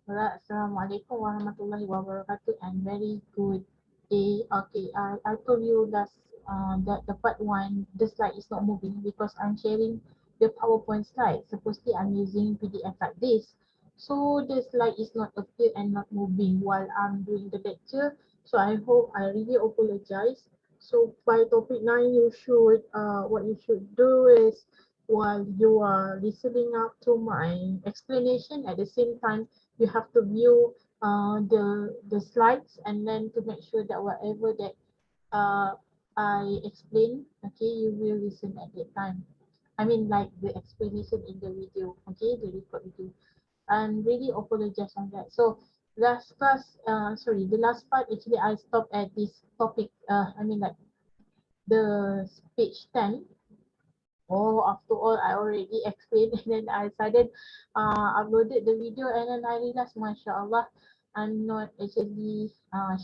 Alright, Assalamualaikum warahmatullahi wabarakatuh and very good day. Okay, I told you last that the part one, the slide is not moving because I'm sharing the PowerPoint slide. Supposedly I'm using PDF like this. So the slide is not appear and not moving while I'm doing the lecture. So I really apologize. So by topic 9, you should what you should do is while you are listening up to my explanation at the same time you have to view the slides and then to make sure that whatever that uh, I explain, okay, you will listen at that time. I mean like the explanation in the video, okay, the record video. And really apologize on that. So last class, the last part actually I stopped at this topic. I mean like the page 10. Oh, after all, I already explained and then I decided uploaded the video and then I realized, mashallah, I'm not actually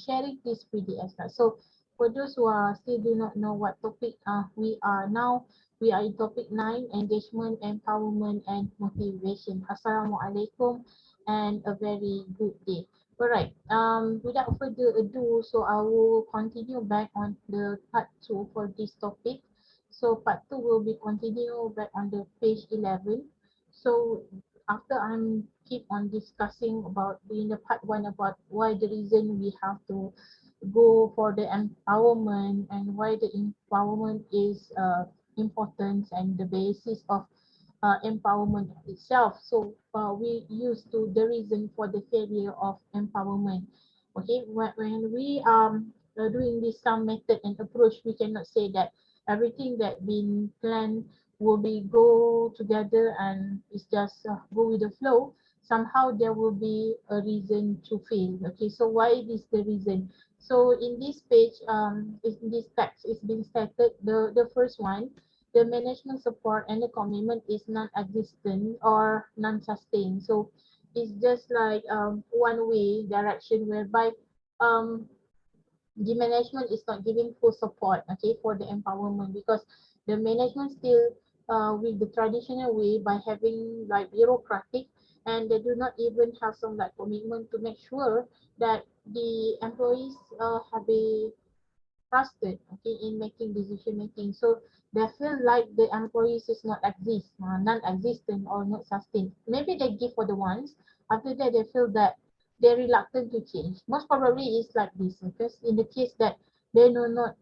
sharing this PDF. So for those who are still do not know what topic we are now, we are in topic 9, engagement, empowerment and motivation. Assalamualaikum and a very good day. Alright, without further ado, so I will continue back on the part 2 for this topic. So part 2 will be continue back on the page 11. So after I'm keep on discussing about in the part 1 about why the reason we have to go for the empowerment and why the empowerment is important and the basis of empowerment itself. So we used to the reason for the failure of empowerment. Okay, when we doing this some method and approach, we cannot say that everything that been planned will be go together and it's just go with the flow. Somehow there will be a reason to fail. Okay, so why is the reason? So in this page, in this text, it's been stated the first one, the management support and the commitment is non-existent or non-sustained. So it's just like one way direction whereby um the management is not giving full support, okay, for the empowerment because the management still with the traditional way by having like bureaucratic and they do not even have some like commitment to make sure that the employees have a trusted, okay, in making decision making. So they feel like the employees is not exist, non-existent or not sustained. Maybe they give for the ones. After that, they feel that they're reluctant to change. Most probably it's like this because in the case that they do not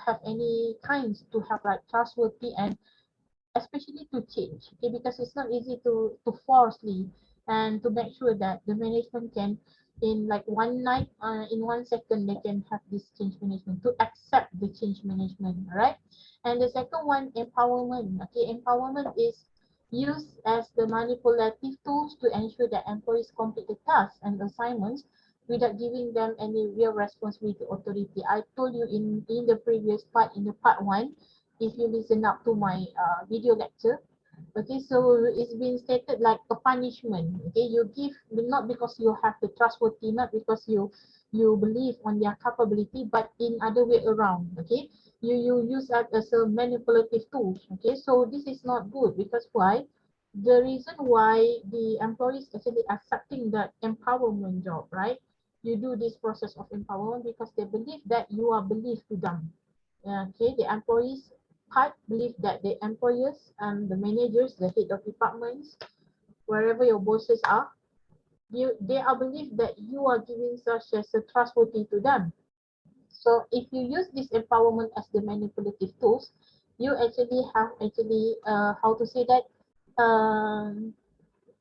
have any kinds to have like trustworthy and especially to change, okay, because it's not easy to forcefully and to make sure that the management can in like one night in 1 second they can have this change management to accept the change management, all right. And the second one, empowerment. Okay, empowerment is used as the manipulative tools to ensure that employees complete the tasks and assignments without giving them any real responsibility authority. I told you in the previous part, in the part 1, if you listen up to my video lecture. Okay, so it's been stated like a punishment. Okay, you give not because you have the trustworthy, not because you believe on their capability, but in other way around. Okay, you use that as a manipulative tool. Okay, so this is not good because why? The reason why the employees actually accepting that empowerment job, right? You do this process of empowerment because they believe that you are believed to them. Okay, the employees part believe that the employers and the managers, the head of departments, wherever your bosses are, they are believe that you are giving such as a trustworthy to them. So if you use this empowerment as the manipulative tools, you actually have actually how to say that um,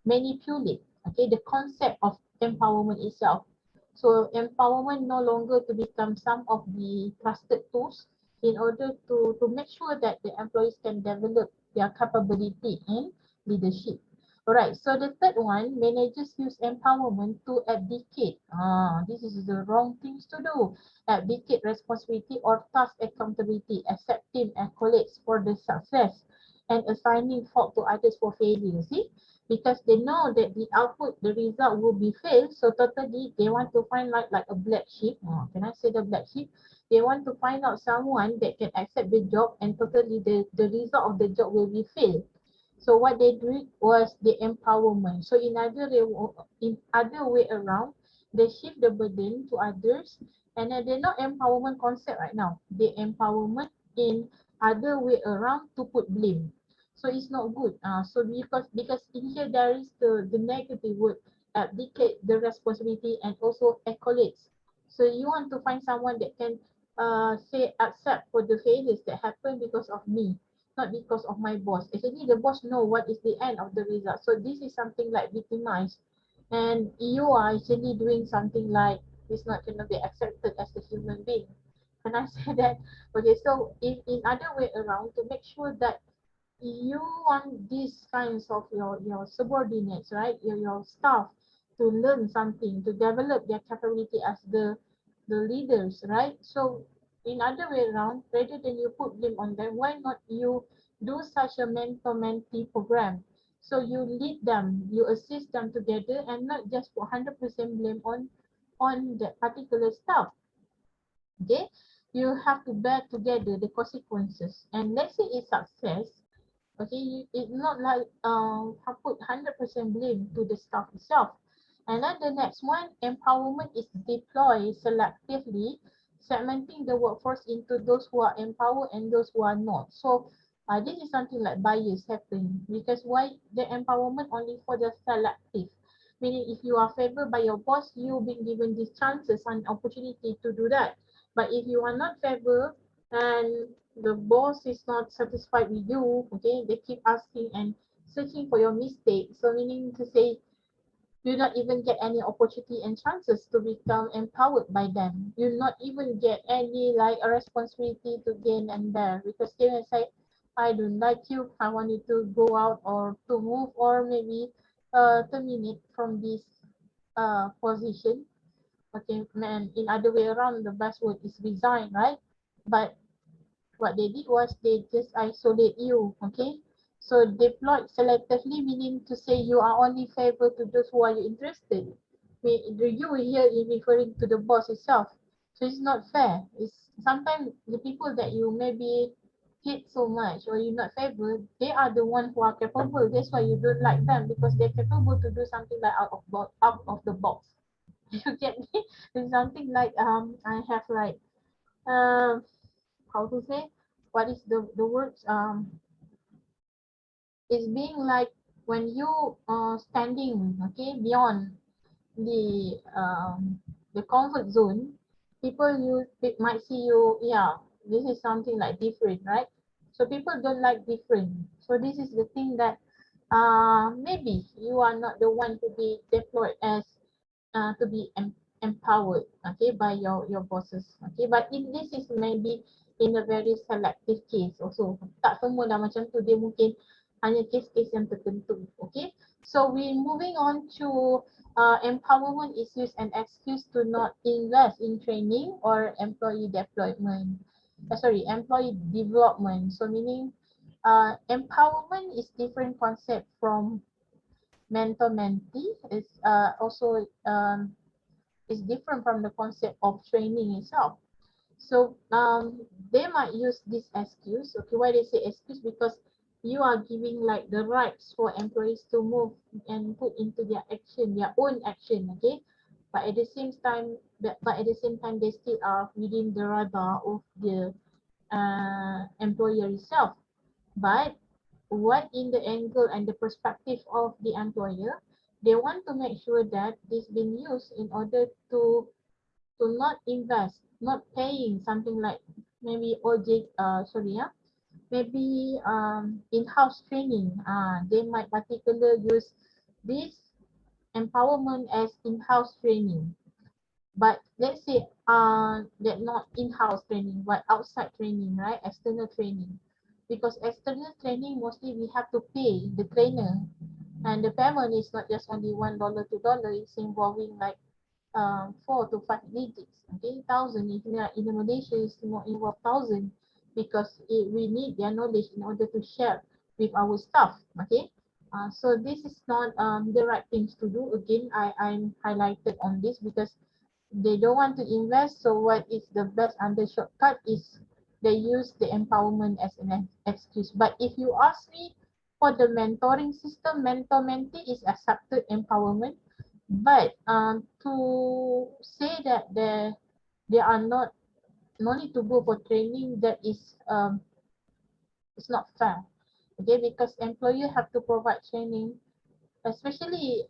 manipulate, okay, the concept of empowerment itself. So empowerment no longer to become some of the trusted tools in order to make sure that the employees can develop their capability in leadership. Alright, so the third one, managers use empowerment to abdicate. This is the wrong things to do. Abdicate responsibility or task accountability, accepting accolades for the success and assigning fault to others for failure. See, because they know that the output, the result will be failed. So totally they want to find like a black sheep. Can I say the black sheep? They want to find out someone that can accept the job and totally the result of the job will be failed. So what they did was the empowerment. So in other way around, they shift the burden to others, and then they're not empowerment concept right now. They empowerment in other way around to put blame. So it's not good. So because in here there is the negative word, abdicate the responsibility and also accolades. So you want to find someone that can say accept for the failures that happen because of me, not because of my boss. Actually, the boss know what is the end of the result. So this is something like victimized, and you are actually doing something like it's not going to be accepted as a human being. Can I say that? Okay, so in other way around, to make sure that you want these kinds of your subordinates, right? Your staff to learn something, to develop their capability as the leaders, right? So in other way around, rather than you put blame on them, why not you do such a mentor-mentee program? So you lead them, you assist them together, and not just put 100% blame on that particular staff. Okay, you have to bear together the consequences. And let's say it's success. Okay, it's not like put 100% blame to the staff itself. And then the next one, empowerment is deployed selectively, segmenting the workforce into those who are empowered and those who are not. So this is something like bias happening, because why the empowerment only for the selective, meaning if you are favored by your boss, you've been given these chances and opportunity to do that. But if you are not favored and the boss is not satisfied with you, okay, they keep asking and searching for your mistake. So meaning to say, you not even get any opportunity and chances to become empowered by them. You not even get any like a responsibility to gain and bear, because they will say, I don't like you, I want you to go out or to move, or maybe terminate from this position. Okay, and in other way around, the best word is resign, right? But what they did was they just isolate you, okay? So deployed selectively, meaning to say you are only favored to those who are you interested. The you here is referring to the boss itself. So it's not fair. It's sometimes the people that you maybe hate so much or you not favored, they are the one who are capable. That's why you don't like them, because they're capable to do something like out of the box. You get me? It's something like I have like um how to say, what is the words, is being like when you standing, okay, beyond the comfort zone, people might see you, yeah, this is something like different, right? So people don't like different. So this is the thing that maybe you are not the one to be deployed as to be empowered, okay, by your bosses, okay. But in this is maybe in a very selective case also, tak semua dah macam tu, dia mungkin hanya case-case yang tertentu, okay. So we moving on to empowerment is used an excuse to not invest in training or employee deployment, employee development. So meaning empowerment is different concept from mentor mentee. It's also is different from the concept of training itself. So they might use this excuse. Okay, why they say excuse? Because you are giving like the rights for employees to move and put into their action, their own action. Okay, but at the same time, they still are within the radar of the employer itself. But what in the angle and the perspective of the employer, they want to make sure that this been used in order to not invest, not paying something like maybe OJ, maybe in-house training. They might particularly use this empowerment as in-house training. But let's say that not in-house training, but outside training, right? External training. Because external training mostly we have to pay the trainer, and the payment is not just only $1, $2. It's involving like 4 to 5 digits. Okay, thousand. If we are in Malaysia, it's more involved thousand, because we need their knowledge in order to share with our staff. Okay, so this is not the right things to do. Again, I'm highlighted on this because they don't want to invest. So what is the best under shortcut is they use the empowerment as an excuse. But if you ask me, for the mentoring system, mentor-mentee is accepted empowerment. But to say that they are not no need to go for training, that is it's not fair. Okay, because employer have to provide training, especially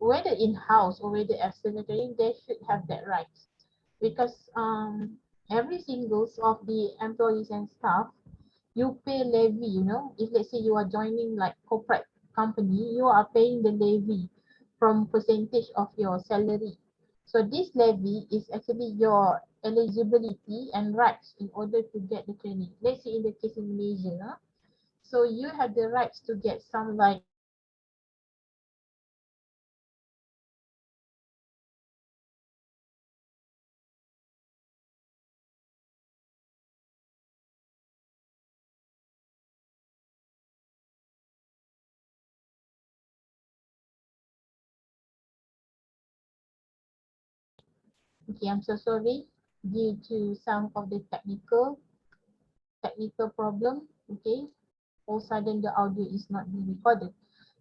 whether in-house or whether external training, they should have that rights. Because every singles of the employees and staff, you pay levy, you know. If let's say you are joining like corporate company, you are paying the levy from percentage of your salary. So this levy is actually your eligibility and rights in order to get the training. Let's say in the case in Malaysia, so you have the rights to get some like okay, I'm so sorry due to some of the technical problem. Okay, all of a sudden the audio is not being recorded.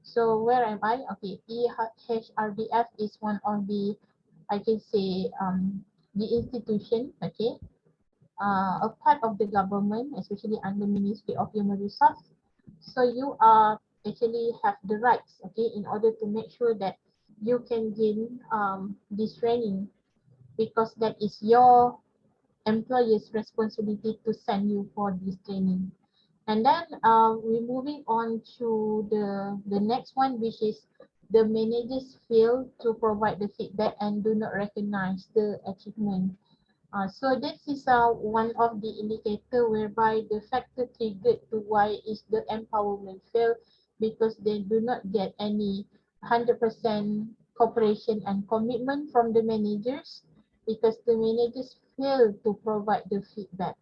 So where am I? Okay, EHRDF is one of the, I can say, the institution, okay, a part of the government, especially under Ministry of Human Resource. So you are actually have the rights, okay, in order to make sure that you can gain this training, because that is your employer's responsibility to send you for this training. And then we're moving on to the next one, which is the managers fail to provide the feedback and do not recognize the achievement. So this is one of the indicator whereby the factor triggered to why is the empowerment fail, because they do not get any 100% cooperation and commitment from the managers, because the managers fail to provide the feedback.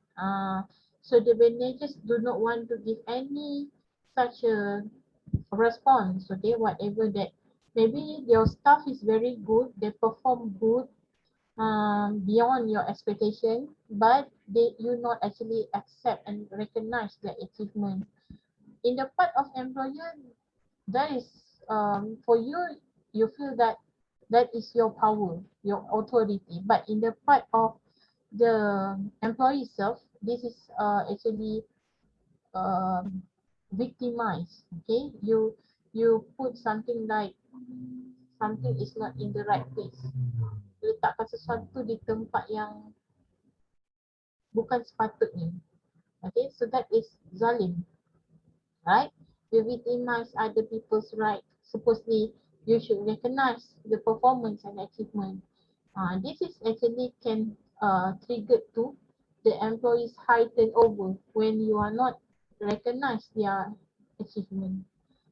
So the managers do not want to give any such a response, okay, whatever that maybe your staff is very good, they perform good beyond your expectation, but they you not actually accept and recognize the achievement. In the part of employer, that is for you, you feel that that is your power, your authority. But in the part of the employee itself, this is actually um, victimized. Okay, you put something like something is not in the right place. Letakkan sesuatu di tempat yang bukan sepatutnya. Okay, so that is zalim, right? You victimize other people's right. Supposedly, you should recognize the performance and achievement. This is actually can trigger to the employees' high turnover when you are not recognize their achievement.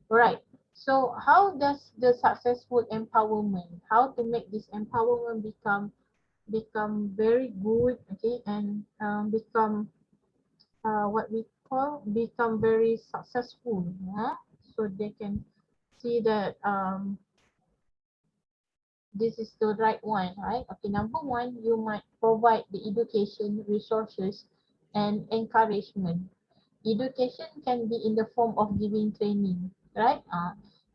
Alright. So how does the successful empowerment, how to make this empowerment become very good, okay, and become what we call become very successful, so they can see that this is the right one, right? Okay, number one, you might provide the education, resources, and encouragement. Education can be in the form of giving training, right?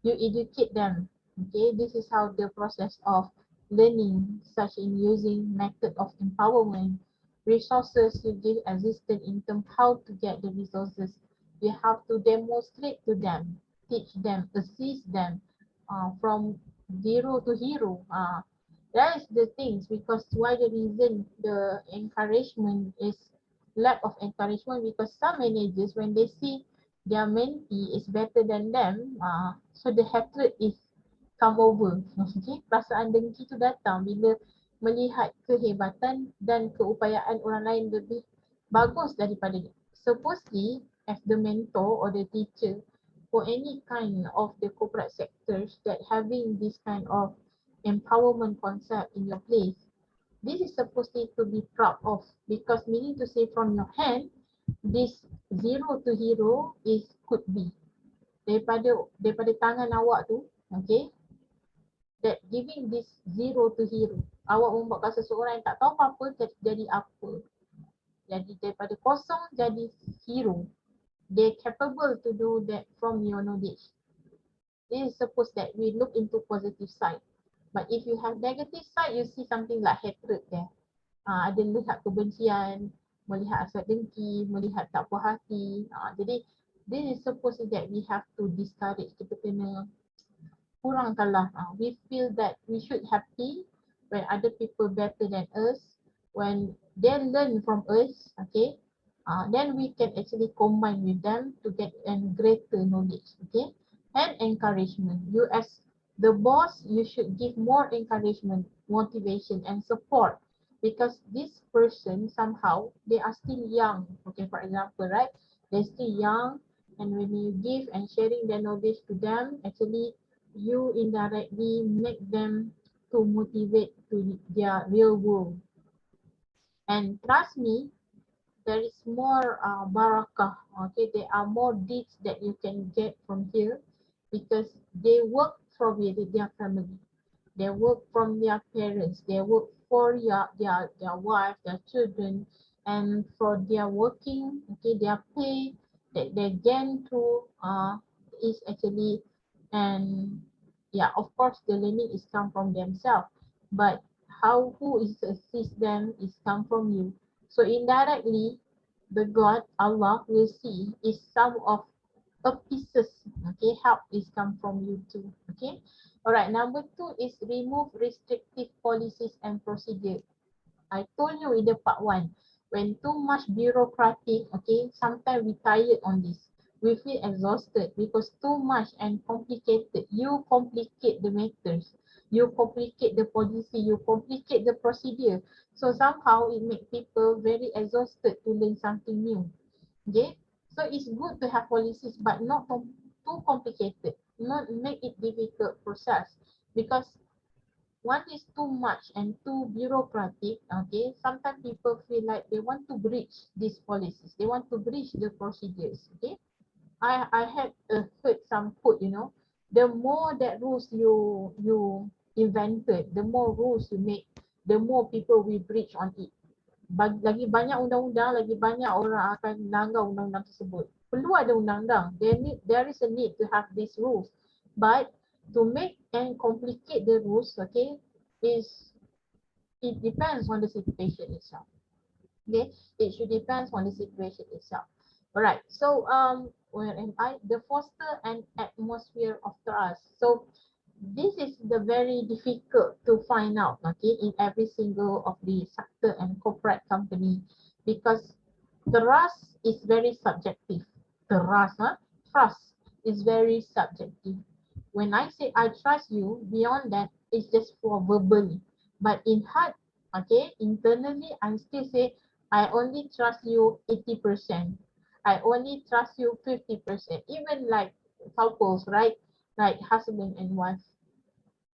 You educate them. Okay, this is how the process of learning, such in using method of empowerment. Resources, you give assistance in terms how to get the resources. You have to demonstrate to them, teach them, assist them from zero to hero. That is the things, because why the reason the encouragement is lack of encouragement, because some managers when they see their mentee is better than them, so the hatred is come over. Okay, perasaan dengki tu datang bila melihat kehebatan dan keupayaan orang lain lebih bagus daripada dia. Supposedly, as the mentor or the teacher for any kind of the corporate sectors that having this kind of empowerment concept in your place, this is supposed to be proud of, because meaning to say from your hand, this zero to hero is could be daripada tangan awak tu, okay, that giving this zero to hero, awak membuatkan seseorang yang tak tahu apa-apa jadi apa, jadi daripada kosong jadi hero. they're capable to do that from your knowledge. This is supposed that we look into positive side. But if you have negative side, you see something like hatred there. Ada melihat kebencian, melihat hasad dengki, melihat tak puas hati. Jadi this is supposed that we have to discourage. Kita kena kurangkanlah. We feel that we should happy when other people better than us, when they learn from us, okay. Then we can actually combine with them to get a greater knowledge, okay. And encouragement. You as the boss, you should give more encouragement, motivation, and support because this person somehow they are still young. Okay, for example, right? They're still young, and when you give and sharing their knowledge to them, actually you indirectly make them to motivate to their real world. And trust me, there is more barakah. Okay, there are more deeds that you can get from here because they work from their family. They work from their parents. They work for their wife, their children, and for their working, okay, their pay that they gain through is actually, and yeah, of course the learning is come from themselves, but how who is assist them is come from you. So indirectly, the God Allah will see is some of a pieces, okay, help is come from you too, okay. All right, number two is remove restrictive policies and procedure. I told you in the part one, when too much bureaucratic, okay, sometimes we tired on this. We feel exhausted because too much and complicated. You complicate the matters. You complicate the policy. You complicate the procedure. So somehow it makes people very exhausted to learn something new. Okay, so it's good to have policies, but not too complicated. Not make it difficult process because one is too much and too bureaucratic. Okay, sometimes people feel like they want to breach these policies. They want to breach the procedures. Okay, I had heard some quote. The more that rules you invented, the more rules you make, the more people will breach on it. Lagi banyak undang-undang, lagi banyak orang akan melanggar undang-undang tersebut. Perlu ada undang-undang. There is a need to have these rules. But to make and complicate the rules, okay, it depends on the situation itself. Okay, it should depends on the situation itself. All right. So where am I? The foster an atmosphere of trust. So this is the very difficult to find out, okay, in every single of the sector and corporate company because trust is very subjective. Trust is very subjective. When I say I trust you, beyond that, it's just for verbally. But in heart, okay, internally, I still say I only trust you 80%. I only trust you 50%. Even like couples, right? Like husband and wife,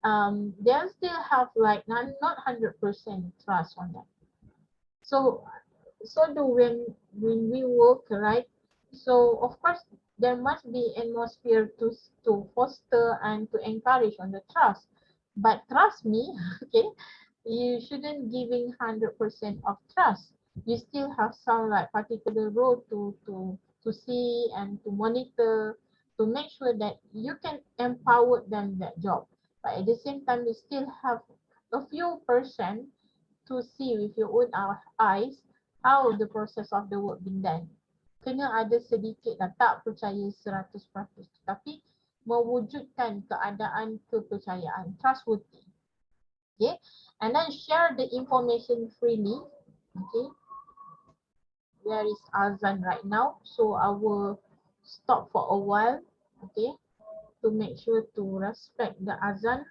they'll still have like not 100% trust on that. So do when we work, right? So of course there must be atmosphere to foster and to encourage on the trust. But trust me, okay, you shouldn't giving 100% of trust. You still have some like particular role to see and to monitor to make sure that you can empower them that job. But at the same time, you still have a few percent to see with your own eyes how the process of the work being done. Kena ada sedikit lah, tak percaya 100%, tapi mewujudkan keadaan kepercayaan, trustworthy. Okay, and then share the information freely. Okay, there is azan right now, so I will stop for a while, okay, to make sure to respect the azan.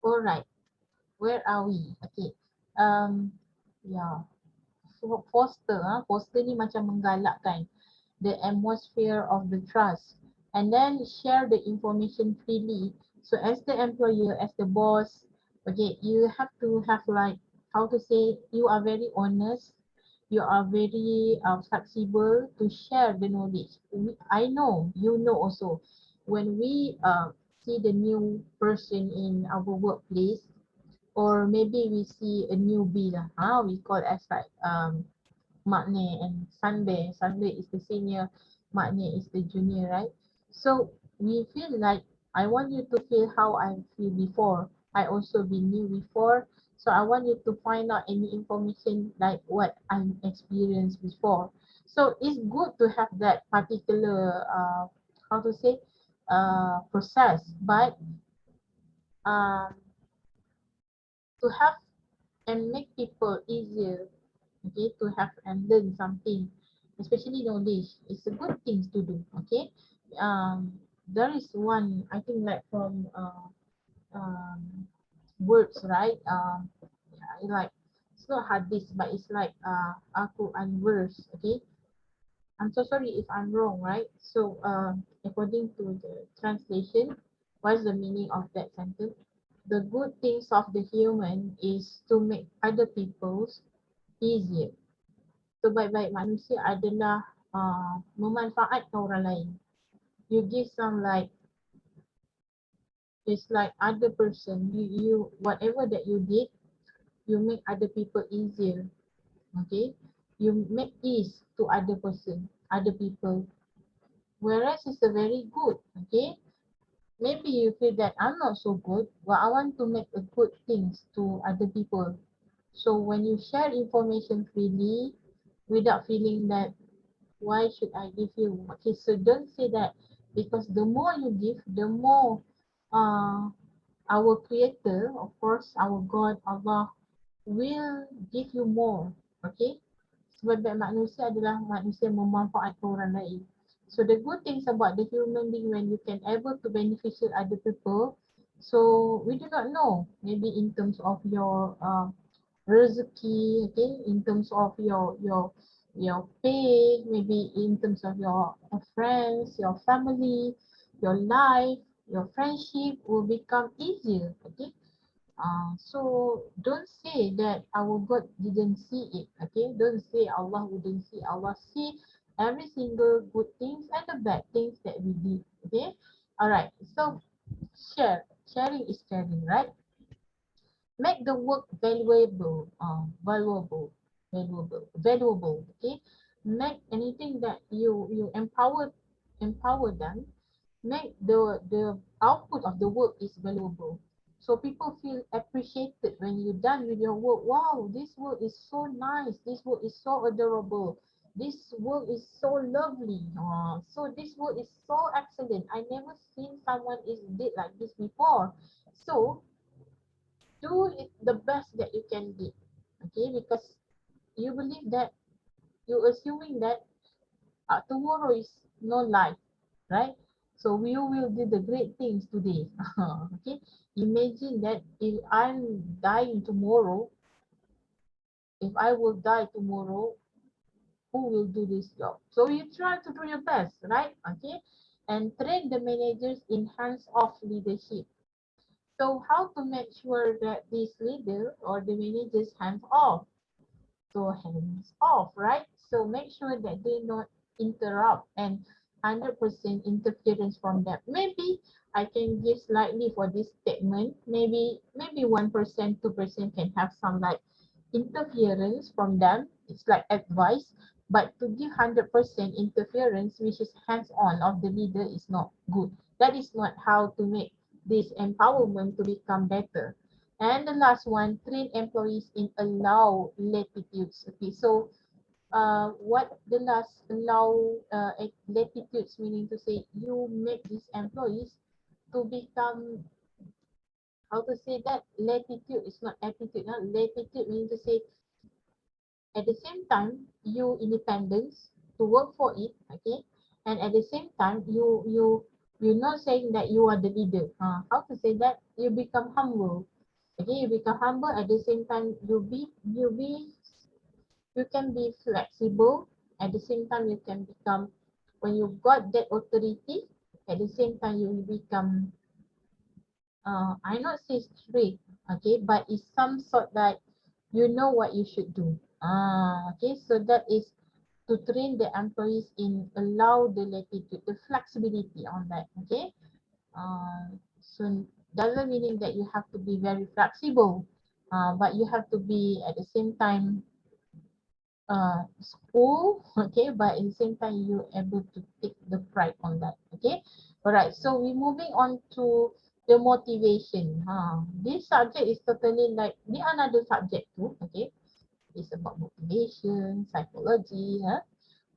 All right, where are we? Okay. Yeah. Foster ni macam menggalakkan the atmosphere of the trust, and then share the information freely. So as the employer, as the boss, okay, you have to have like, how to say, you are very honest, you are very flexible to share the knowledge. I know, you know also, when we see the new person in our workplace, or maybe we see a newbie lah, we call as like maknae and Sunday. Sunday is the senior, maknae is the junior, right? So we feel like, I want you to feel how I feel before. I also been new before. So I want you to find out any information like what I experienced before. So it's good to have that particular how to say process, but um, to have and make people easier, okay, to have and learn something, especially knowledge, it's a good thing to do, okay. There is one, I think, like from um, words, right? Like, it's not hadith, but it's like Al-Quran verse, okay. I'm so sorry if I'm wrong, right? So according to the translation, what's the meaning of that sentence? The good things of the human is to make other people's easier. Sebaik-baik manusia adalah memanfaatkan orang lain. You give some like, it's like other person, you whatever that you did, you make other people easier. Okay, you make ease to other person, other people. Whereas it's a very good, okay. Maybe you feel that I'm not so good, but I want to make a good things to other people. So when you share information freely, without feeling that, why should I give you? Okay, so don't say that, because the more you give, the more uh, our creator, of course, our God, Allah, will give you more. Okay, sebab manusia adalah manusia memanfaatkan orang lain. So the good things about the human being, when you can able to beneficial other people, so we do not know, maybe in terms of your rezeki, okay, in terms of your pay, maybe in terms of your friends, your family, your life, your friendship will become easier, okay. So don't say that our God didn't see it, okay. Don't say Allah wouldn't see. Allah see every single good things and the bad things that we did, okay. All right, so sharing is caring, right? Make the work valuable, okay. Make anything that you empower them, make the output of the work is valuable, so people feel appreciated when you're done with your work. Wow, this work is so nice, this work is so adorable, this work is so lovely, so this work is so excellent, I never seen someone is did like this before. So do it the best that you can do, okay, because you believe that, you assuming that tomorrow is no life, right? So we will do the great things today. Okay, imagine that if I'm dying tomorrow, if I will die tomorrow, who will do this job? So you try to do your best, right? Okay, and train the managers in hands-off leadership. So how to make sure that this leader or the managers hands-off? So hands off, right? So make sure that they not interrupt and 100% interference from them. Maybe I can give slightly for this statement. Maybe 1%, 2% can have some like interference from them. It's like advice, but to give 100% interference, which is hands-on of the leader, is not good. That is not how to make this empowerment to become better. And the last one, train employees in allow latitudes. Okay, so what the last allow latitudes, meaning to say you make these employees to become, how to say that, latitude is not attitude. Latitude meaning to say at the same time you independence to work for it, okay, and at the same time you're not saying that you are the leader. How to say that? You become humble. Okay, you become humble, at the same time you can be flexible, at the same time you can become, when you got that authority, at the same time you will become, I not say strict, okay, but it's some sort like you know what you should do. Okay, so that is to train the employees in allow the latitude, the flexibility on that. Okay, so doesn't meaning that you have to be very flexible, but you have to be at the same time school, okay, but at the same time you're able to take the pride on that. Okay, all right, so we're moving on to the motivation. This subject is totally like the another subject too. Okay, it's about motivation, psychology.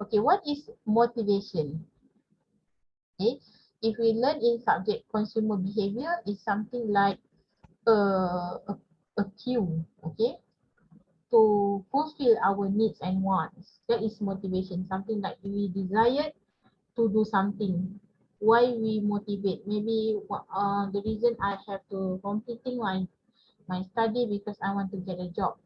Okay, what is motivation? Okay, if we learn in subject consumer behavior, is something like a cue. Okay, to fulfill our needs and wants. That is motivation. Something like we desire to do something. Why we motivate? Maybe the reason I have to completing my study because I want to get a job.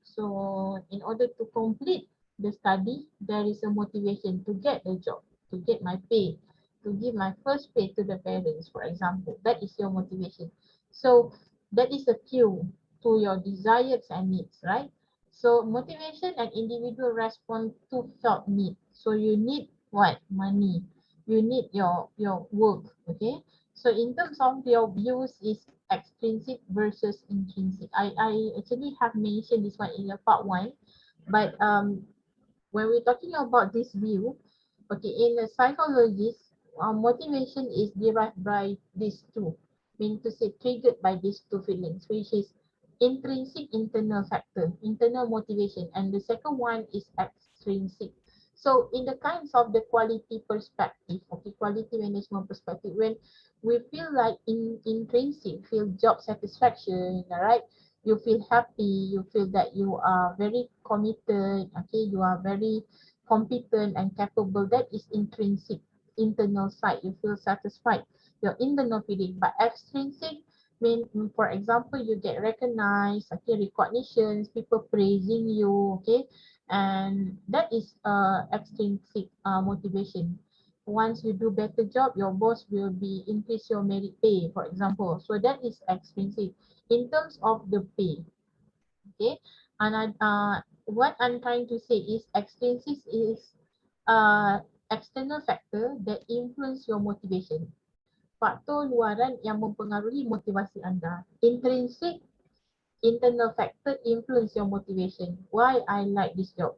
So in order to complete the study, there is a motivation to get a job, to get my pay, to give my first pay to the parents, for example. That is your motivation. So that is a cue to your desires and needs, right? So motivation and individual respond to felt need. So you need what? Money. You need your work, okay? So in terms of your views is extrinsic versus intrinsic. I actually have mentioned this one in the part one, but when we're talking about this view, okay, in the psychologist, motivation is derived by these two, meaning to say triggered by these two feelings, which is intrinsic internal factor, internal motivation, and the second one is extrinsic. So in the kinds of the quality perspective, okay, quality management perspective, when we feel like intrinsic, feel job satisfaction, right? You feel happy, you feel that you are very committed, okay, you are very competent and capable. That is intrinsic, internal side. You feel satisfied, your internal feeling. But extrinsic mean, for example, you get recognized, okay, recognitions, people praising you, okay, and that is extrinsic motivation. Once you do better job, your boss will be increase your merit pay, for example. So that is extrinsic in terms of the pay. Okay, and what I'm trying to say is extrinsic is external factor that influence your motivation. Faktor luaran yang mempengaruhi motivasi anda. Intrinsic, internal factor influence your motivation. Why I like this job?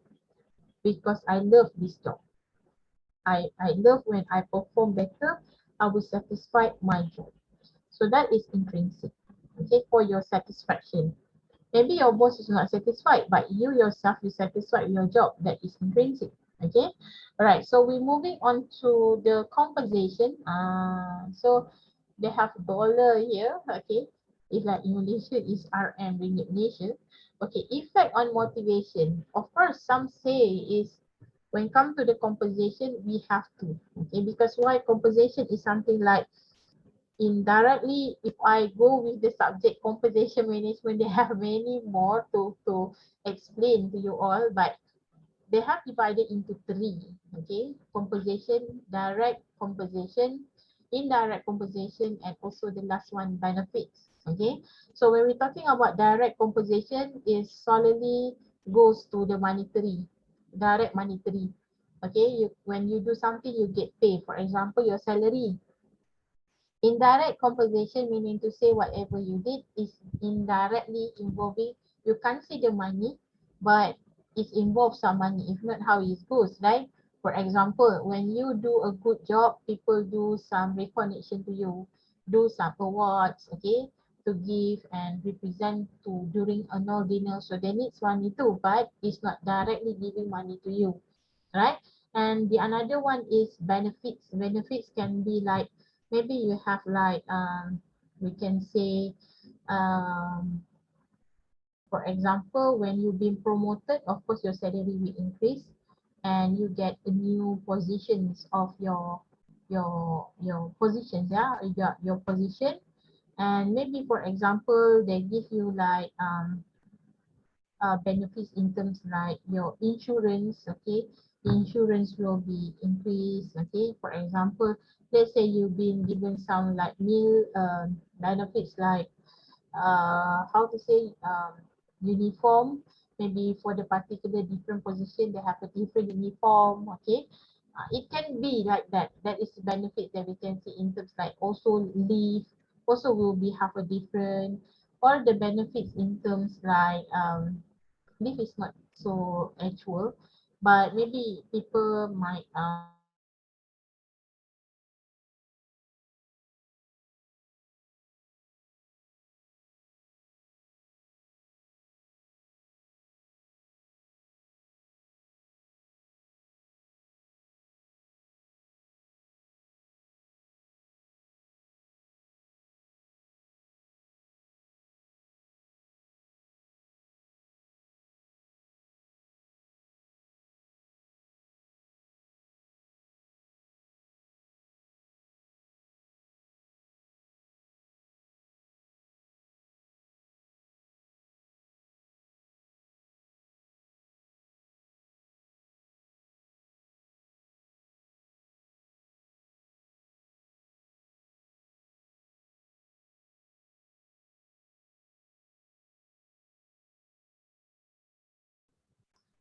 Because I love this job. I love when I perform better, I will satisfy my job. So that is intrinsic. Okay, for your satisfaction. Maybe your boss is not satisfied, but you yourself is satisfied with your job. That is intrinsic. Okay. All right. So we're moving on to the compensation. So they have dollar here. Okay. If like in Malaysia is RM ringgit Malaysia. Okay. Effect on motivation. Of course, some say is when come to the compensation, we have to. Okay. Because why compensation is something like indirectly, if I go with the subject compensation management, they have many more to explain to you all, but they have divided into three. Okay, compensation, direct compensation, indirect compensation, and also the last one, benefits. Okay, so when we're talking about direct compensation, is solely goes to the monetary, direct monetary. Okay, when you do something, you get paid. For example, your salary. Indirect compensation meaning to say whatever you did is indirectly involving, you can't see the money, but it involves some money. If not, how it goes, right? For example, when you do a good job, people do some recognition to you, do some awards, okay, to give and represent to during annual dinner. So they need money too, but it's not directly giving money to you, right? And the another one is benefits. Benefits can be like maybe you have like we can say for example, when you've been promoted, of course your salary will increase. and you get the new positions of your positions, yeah, your position. And maybe for example they give you like benefits in terms like your insurance, okay, insurance will be increased, okay. For example, let's say you've been given some like meal benefits like how to say uniform, maybe for the particular different position they have a different uniform, okay. It can be like that. That is the benefit that we can see in terms like also leave also will be have a different, or the benefits in terms like leave is not so actual, but maybe people might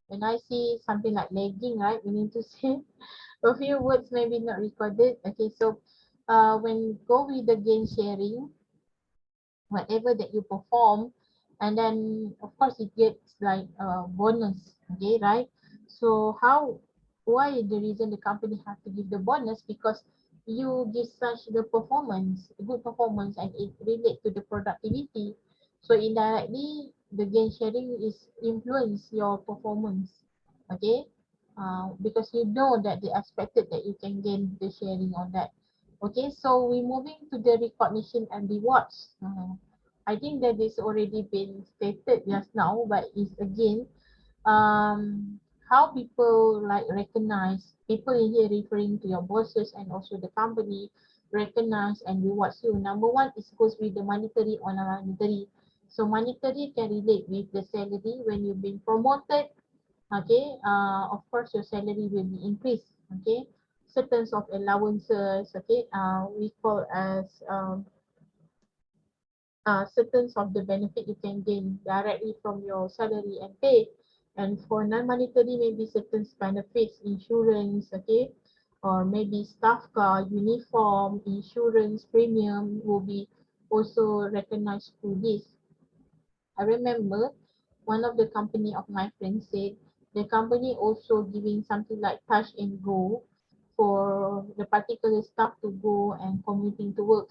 when I see something like lagging, right, we need to say a few words maybe not recorded. Okay, so when go with the gain sharing, whatever that you perform, and then of course it gets like a bonus, okay, right? So how, why the reason the company have to give the bonus? Because you give such the performance, good performance, and it relate to the productivity, so indirectly the gain sharing is influence your performance, okay. Because you know that they expected that you can gain the sharing on that. Okay, so we moving to the recognition and rewards. I think that is already been stated just now, but it's again how people like recognize people in here referring to your bosses and also the company recognize and rewards you. Number one is goes with the monetary or non-monetary. So monetary can relate with the salary when you've been promoted. Okay, of course your salary will be increased. Okay, certain of allowances. Okay, we call as certain of the benefit you can gain directly from your salary and pay. And for non-monetary, maybe certain benefits, insurance, okay, or maybe staff car, uniform, insurance, premium will be also recognized through this. I remember one of the company of my friends said the company also giving something like touch and go for the particular staff to go and commuting to work,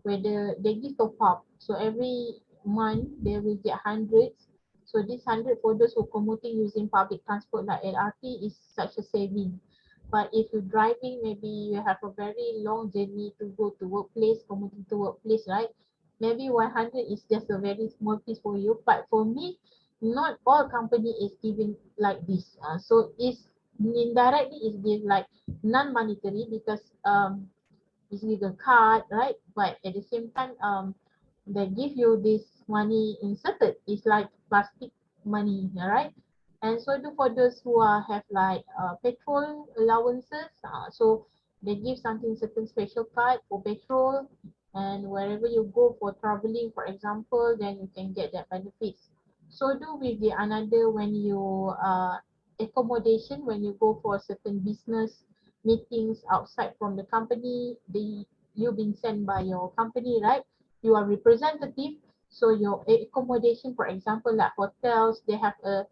whether they give top up. So every month they will get hundreds. So this hundred for those who commuting using public transport like LRT is such a saving. But if you're driving, maybe you have a very long journey to go to workplace, commuting to workplace, right? Maybe 100 is just a very small piece for you, but for me, not all company is giving like this. So it's indirectly is give like non-monetary because it's with a card, right? But at the same time, they give you this money inserted. It's like plastic money, right? And so do for those who are have like petrol allowances. So they give something certain special card for petrol, and wherever you go for traveling, for example, then you can get that benefits. So do with the another when you accommodation when you go for certain business meetings outside from the company, you've been sent by your company, right? You are representative, so your accommodation, for example, like hotels, they have a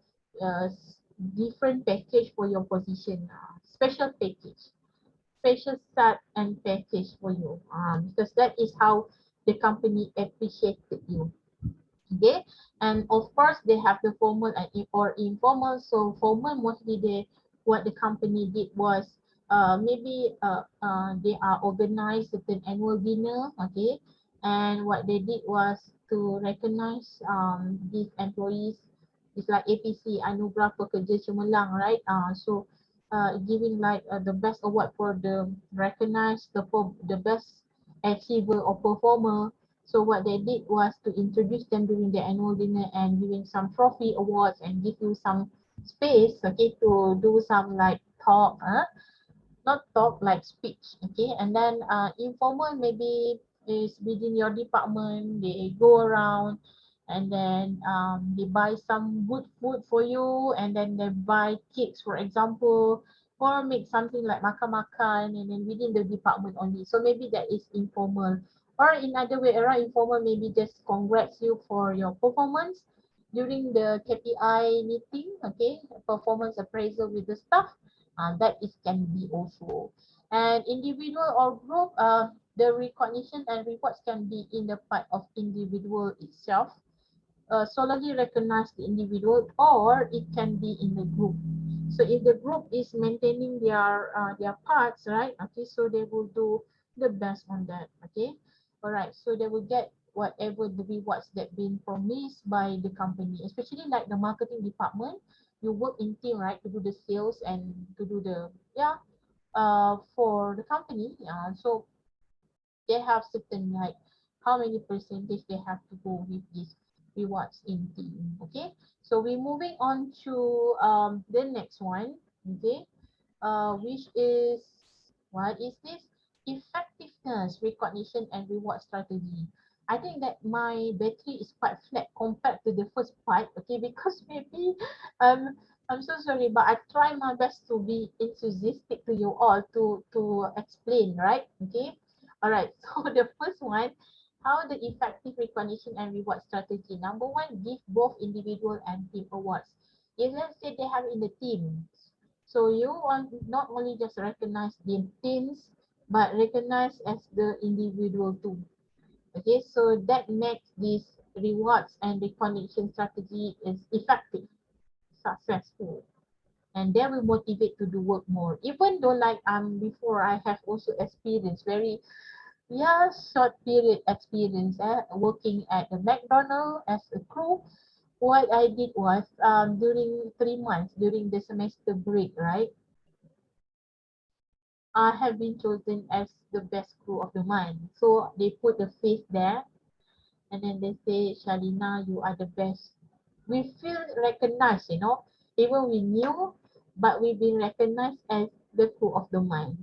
different package for your position, special package, special start and package for you, because that is how the company appreciated you. Okay, and of course they have the formal and or informal. So formal mostly they what the company did was maybe they are organized certain annual dinner, okay, and what they did was to recognize these employees. It's like APC Anugerah Pekerja Cemerlang, right? So giving like the best award for the recognized the best achiever or performer. So what they did was to introduce them during the annual dinner and giving some trophy awards and give you some space, okay, to do some like talk, not talk like speech, okay. And then informal maybe is within your department, they go around and then they buy some good food for you, and then they buy cakes for example, or make something like makan-makan and then within the department only. So maybe that is informal, or in other way around, informal maybe just congrats you for your performance during the KPI meeting, okay, performance appraisal with the staff. That is can be also. And individual or group, the recognition and rewards can be in the part of individual itself, solely recognize the individual, or it can be in the group. So if the group is maintaining their parts, right? Okay, so they will do the best on that. Okay, all right. So they will get whatever the rewards that been promised by the company, especially like the marketing department. You work in team, right, to do the sales and to do the for the company. So they have certain like how many percentage they have to go with these rewards in team. Okay, so we're moving on to the next one. Okay, which is, what is this? Effectiveness, recognition, and reward strategy. I think that my battery is quite flat compared to the first part, okay, because maybe um I'm so sorry, but I try my best to be enthusiastic to you all to explain, right? Okay. All right. So the first one, how the effective recognition and reward strategy. Number one, give both individual and team awards. If let's say they have in the team, so you want not only just recognize the teams, but recognize as the individual too. Okay, so that makes this rewards and recognition strategy is effective, successful, and they will motivate to do work more. Even though like before I have also experienced very short period experience working at the McDonald's as a crew. What I did was during 3 months during the semester break, right? I have been chosen as the best crew of the month. So they put the face there and then they say, Shalina, you are the best. We feel recognized, you know, even we knew, but we've been recognized as the crew of the month.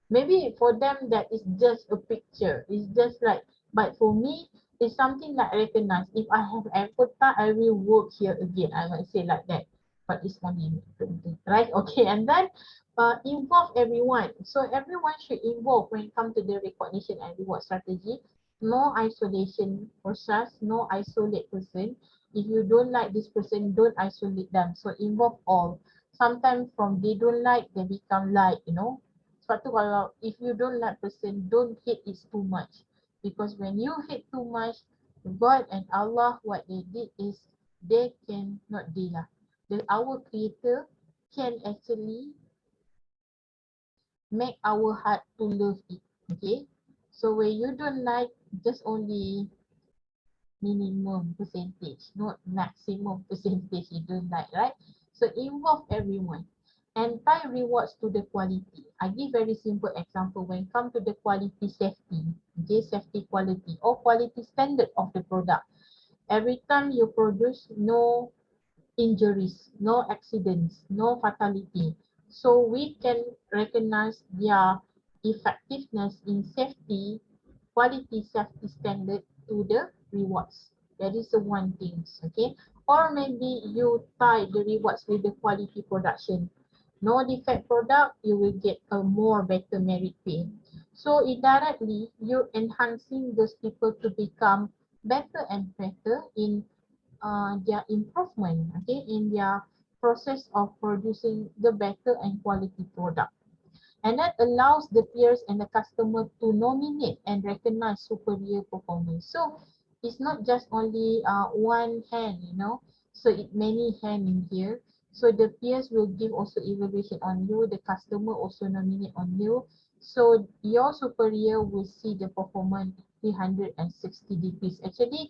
Maybe for them that is just a picture. It's just like, but for me, it's something like recognized. If I have effort, I will work here again. I might say like that. But it's only right? Okay, and then involve everyone. So everyone should involve when it comes to the recognition and reward strategy. No isolation process, no isolate person. If you don't like this person, don't isolate them. So involve all. Sometimes from they don't like, they become like, you know. Sebab tu kalau if you don't like person, don't hate it too much. Because when you hate too much, God and Allah, what they did is they cannot deal lah. Our creator can actually make our heart to love it. Okay. So when you don't like, just only minimum percentage, not maximum percentage you don't like, right? So involve everyone and tie rewards to the quality. I give very simple example when it comes to the quality safety, okay, safety quality or quality standard of the product. Every time you produce, no injuries, no accidents, no fatality. So we can recognize their effectiveness in safety, quality safety standard to the rewards. That is the one thing, okay? Or maybe you tie the rewards with the quality production. No defect product, you will get a more better merit pay. So indirectly, you're enhancing those people to become better and better in their improvement, okay, in their process of producing the better and quality product. And that allows the peers and the customer to nominate and recognize superior performance. So it's not just only one hand, you know, so it many hand in here. So the peers will give also evaluation on you, the customer also nominate on you. So your superior will see the performance 360 degrees. Actually,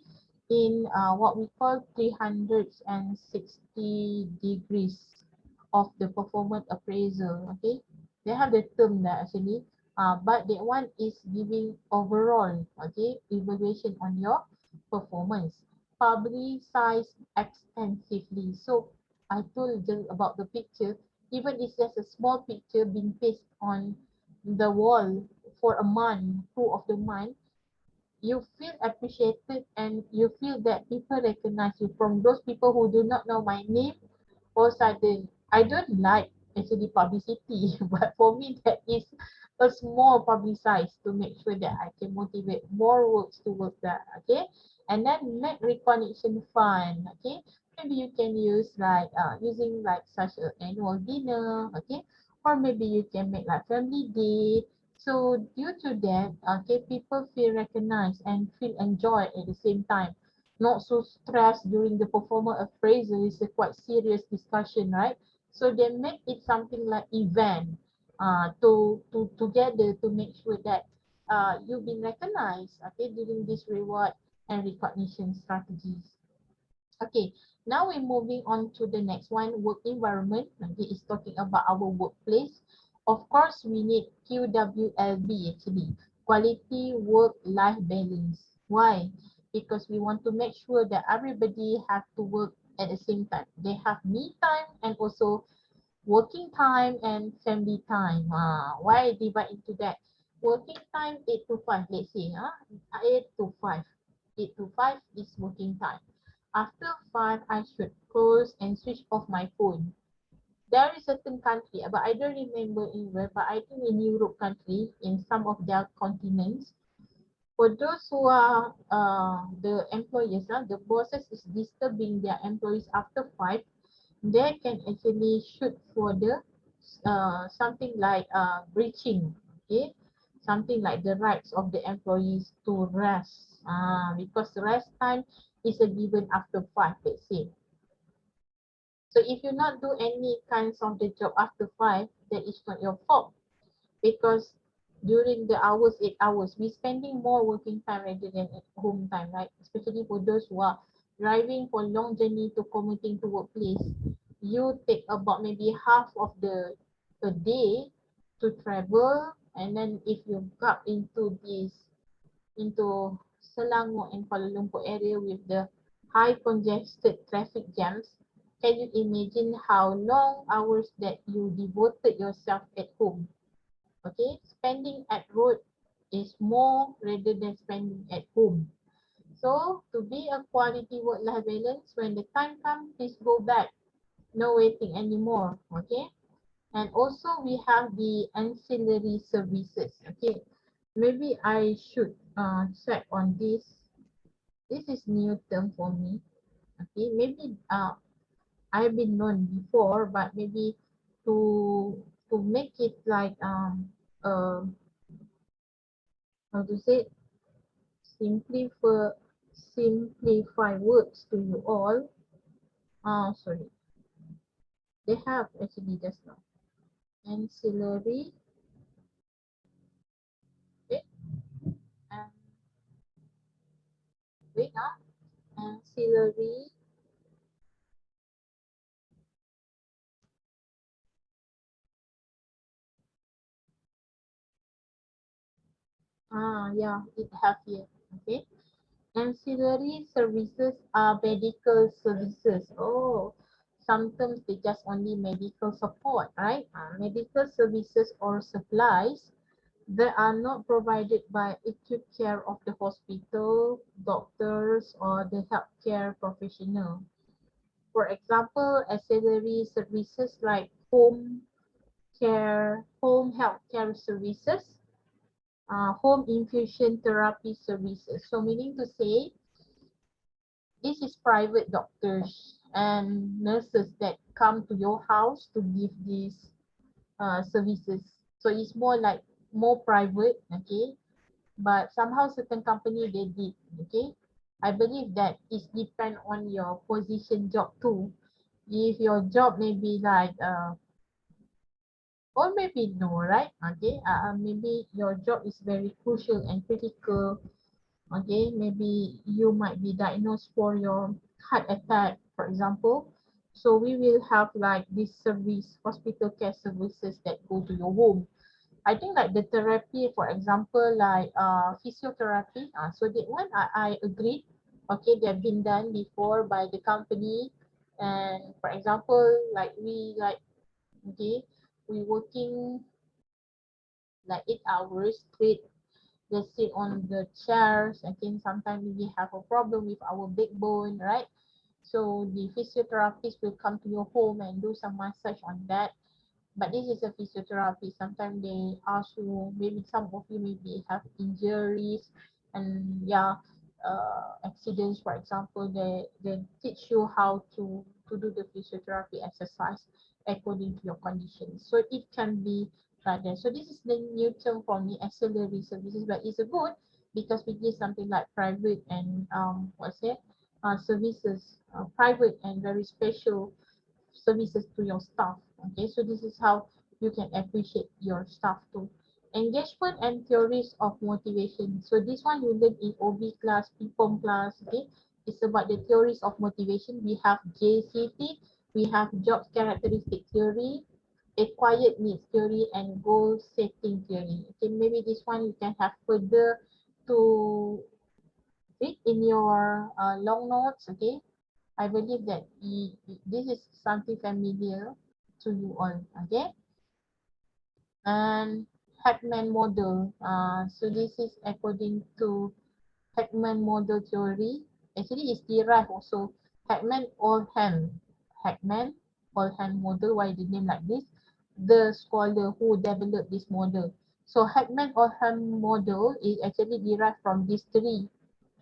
in what we call 360 degrees of the performance appraisal. Okay, they have the term there actually, but that one is giving overall, okay, evaluation on your performance. Publicize extensively. So I told you about the picture. Even it's just a small picture being pasted on the wall for a month, two of the month, you feel appreciated and you feel that people recognize you. From those people who do not know my name, all of a sudden, I don't like actually publicity, but for me that is a small publicized to make sure that I can motivate more works to work there. Okay, and then make recognition fun. Okay, maybe you can use like using like such an annual dinner. Okay, or maybe you can make like family day. So due to that, okay, people feel recognized and feel enjoyed at the same time, not so stressed during the performer appraisal. It's a quite serious discussion, right? So they make it something like event to together to make sure that you've been recognized, okay, during this reward and recognition strategies. Okay, now we're moving on to the next one, work environment. Okay, it's talking about our workplace. Of course, we need QWLB actually, quality work-life balance. Why? Because we want to make sure that everybody have to work at the same time. They have me time and also working time and family time. Why divide into that? Working time 8 to 5, let's say. 8 to 5. 8 to 5 is working time. After 5, I should close and switch off my phone. There is certain country, but I don't remember in where, but I think in Europe country, in some of their continents, for those who are the employers, the bosses is disturbing their employees after 5, they can actually shoot for the something like breaching, okay, something like the rights of the employees to rest, because rest time is a given after 5, let's say. So if you not do any kinds of the job after 5, that is not your fault, because during the hours, 8 hours, we spending more working time rather than at home time, right? Especially for those who are driving for long journey to commuting to workplace, you take about maybe half of the a day to travel, and then if you got into this into Selangor and Kuala Lumpur area with the high congested traffic jams, can you imagine how long hours that you devoted yourself at home? Okay, spending at road is more rather than spending at home. So to be a quality work-life balance, when the time comes, please go back. No waiting anymore. Okay. And also we have the ancillary services. Okay. Maybe I should check on this. This is new term for me. Okay. Maybe I've been known before, but maybe to make it like uh, how to say, simplify simplify words to you all. Sorry, they have actually just now ancillary. Okay, and wait, ancillary. Yeah, it have here. Okay, ancillary services are medical services. Oh, sometimes they just only medical support, right? Medical services or supplies they are not provided by acute care of the hospital, doctors, or the healthcare professional. For example, ancillary services like home care, home healthcare services, home infusion therapy services. So meaning to say, this is private doctors and nurses that come to your house to give these services. So it's more like more private, okay? But somehow certain company they did, okay? I believe that it depend on your position job too. If your job may be like or maybe no, right? Okay, maybe your job is very crucial and critical. Okay, maybe you might be diagnosed for your heart attack, for example. So we will have like this service, hospital care services that go to your home. I think like the therapy, for example, like physiotherapy. So that one I agree. Okay, they have been done before by the company. And for example, like we like okay, we working like 8 hours straight, just sit on the chairs. I think sometimes we have a problem with our backbone, right? So the physiotherapist will come to your home and do some massage on that. But this is a physiotherapy. Sometimes they ask you, maybe some of you maybe have injuries and yeah, accidents, for example. They teach you how to do the physiotherapy exercise according to your conditions. So it can be like that. So this is the new term for me, auxiliary services, but it's a good because we give something like private and what's it? Services, private and very special services to your staff. Okay, so this is how you can appreciate your staff too. Engagement and theories of motivation. So this one you learn in OB class, PPOM class. Okay, it's about the theories of motivation. We have JCT, we have job characteristic theory, acquired needs theory, and goal setting theory. Okay, maybe this one you can have further to read in your long notes. Okay, I believe that this is something familiar to you all. Okay, and Hackman model. So this is according to Hackman model theory. Actually, it's derived also Hackman Oldham. Hackman Oldham model. Why the name like this? The scholar who developed this model. So Hackman Oldham model is actually derived from these three.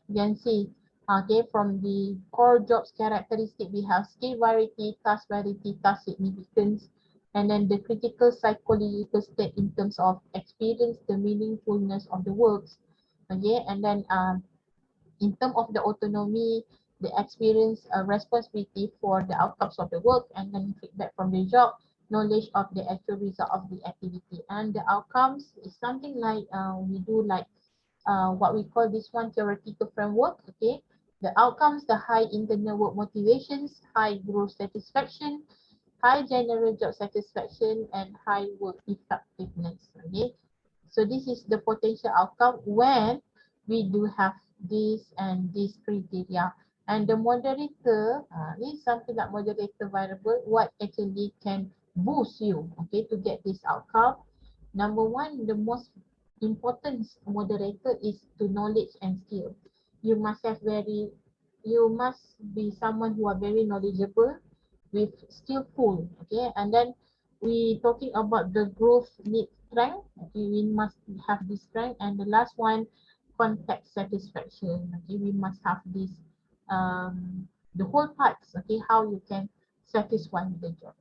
You can see, okay, from the core jobs characteristic, we have skill variety, task significance, and then the critical psychological state in terms of experience, the meaningfulness of the works, okay, and then in terms of the autonomy, the experience, responsibility for the outcomes of the work, and then feedback from the job, knowledge of the actual result of the activity, and the outcomes is something like we do like what we call this one theoretical framework. Okay, the outcomes, the high internal work motivations, high growth satisfaction, high general job satisfaction, and high work effectiveness. Okay, so this is the potential outcome when we do have this and this criteria. And the moderator, this is something like moderator variable, what actually can boost you, okay, to get this outcome. Number one, the most important moderator is to knowledge and skill. You must have very, you must be someone who are very knowledgeable with skillful, okay, and then we talking about the growth need strength. Okay, we must have this strength, and the last one, context satisfaction. Okay, we must have this the whole parts. Okay, how you can satisfy the job.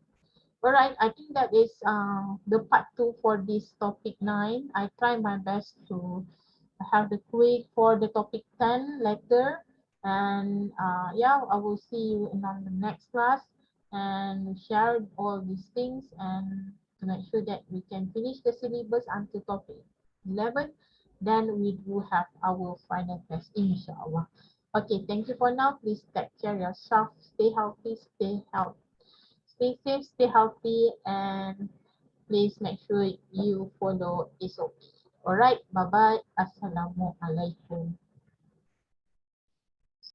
All right, I think that is the part two for this topic 9. I try my best to have the quick for the topic 10 later. And yeah, I will see you in on the next class and share all these things and to make sure that we can finish the syllabus until topic 11. Then we will have our final test, inshallah. Okay, thank you for now. Please take care of yourself. Stay healthy, stay healthy. Stay safe, stay healthy, and please make sure you follow SOP. Alright, bye bye. Assalamualaikum.